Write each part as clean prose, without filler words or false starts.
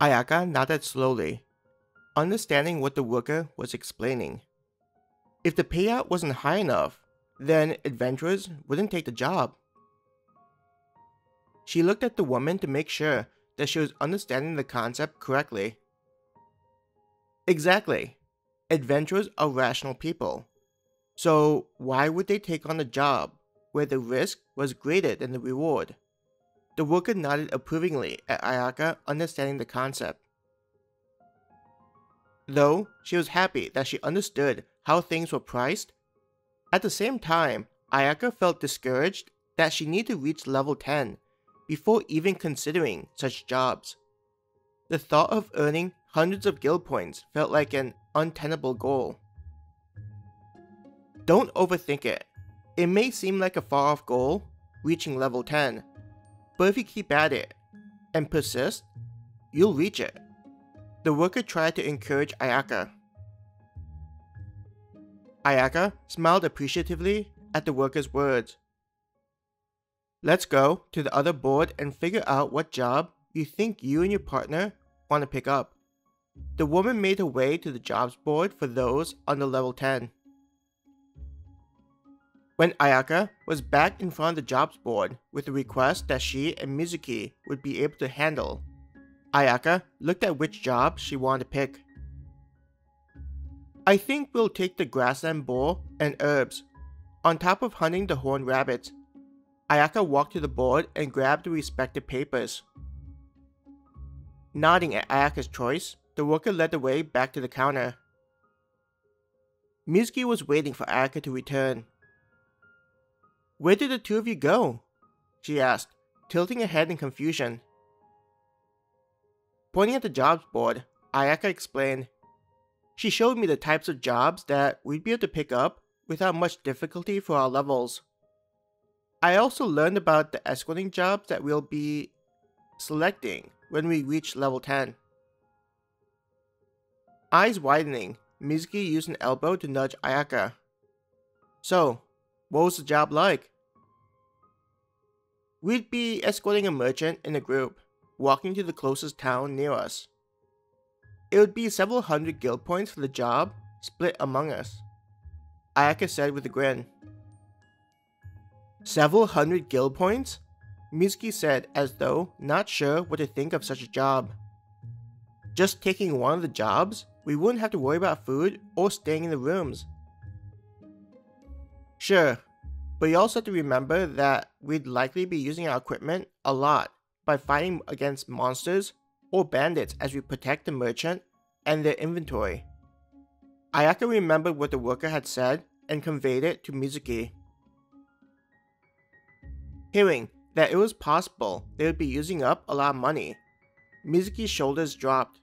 Ayaka nodded slowly, understanding what the worker was explaining. If the payout wasn't high enough, then adventurers wouldn't take the job. She looked at the woman to make sure that she was understanding the concept correctly. Exactly. Adventurers are rational people. So why would they take on a job where the risk was greater than the reward? The worker nodded approvingly at Ayaka understanding the concept. Though she was happy that she understood how things were priced, at the same time, Ayaka felt discouraged that she needed to reach level 10 before even considering such jobs. The thought of earning hundreds of guild points felt like an untenable goal. Don't overthink it. It may seem like a far-off goal, reaching level 10, but if you keep at it and persist, you'll reach it. The worker tried to encourage Ayaka. Ayaka smiled appreciatively at the worker's words. Let's go to the other board and figure out what job you think you and your partner want to pick up. The woman made her way to the jobs board for those under level 10. When Ayaka was back in front of the jobs board with a request that she and Mizuki would be able to handle, Ayaka looked at which job she wanted to pick. I think we'll take the grassland boar and herbs, on top of hunting the horned rabbits. Ayaka walked to the board and grabbed the respective papers. Nodding at Ayaka's choice, the worker led the way back to the counter. Mizuki was waiting for Ayaka to return. Where did the two of you go? She asked, tilting her head in confusion. Pointing at the jobs board, Ayaka explained. She showed me the types of jobs that we'd be able to pick up without much difficulty for our levels. I also learned about the escorting jobs that we'll be selecting when we reach level 10. Eyes widening, Mizuki used an elbow to nudge Ayaka. So, what was the job like? We'd be escorting a merchant in a group, walking to the closest town near us. It would be several hundred guild points for the job, split among us, Ayaka said with a grin. Several hundred guild points? Mizuki said as though not sure what to think of such a job. Just taking one of the jobs, we wouldn't have to worry about food or staying in the rooms. Sure, but you also have to remember that we'd likely be using our equipment a lot by fighting against monsters or bandits as we protect the merchant and their inventory. Ayaka remembered what the worker had said and conveyed it to Mizuki. Hearing that it was possible they would be using up a lot of money, Mizuki's shoulders dropped.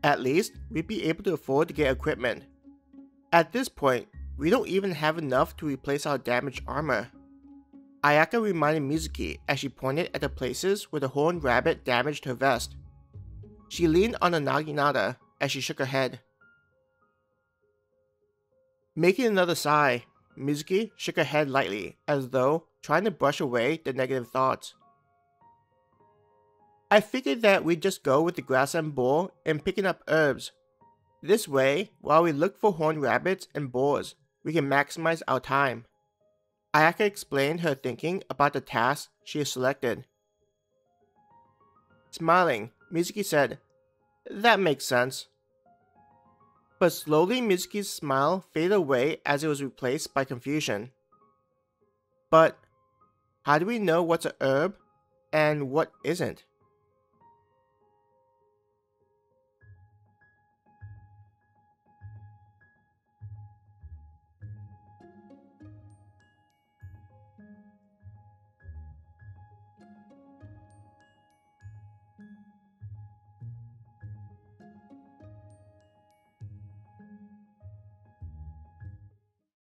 At least, we'd be able to afford to get equipment. At this point, we don't even have enough to replace our damaged armor. Ayaka reminded Mizuki as she pointed at the places where the horned rabbit damaged her vest. She leaned on the naginata as she shook her head. Making another sigh, Mizuki shook her head lightly as though trying to brush away the negative thoughts. I figured that we'd just go with the grassland boar and picking up herbs. This way, while we look for horned rabbits and boars, we can maximize our time. Ayaka explained her thinking about the task she had selected. Smiling, Mizuki said, That makes sense. But slowly Mizuki's smile faded away as it was replaced by confusion. But how do we know what's a herb and what isn't?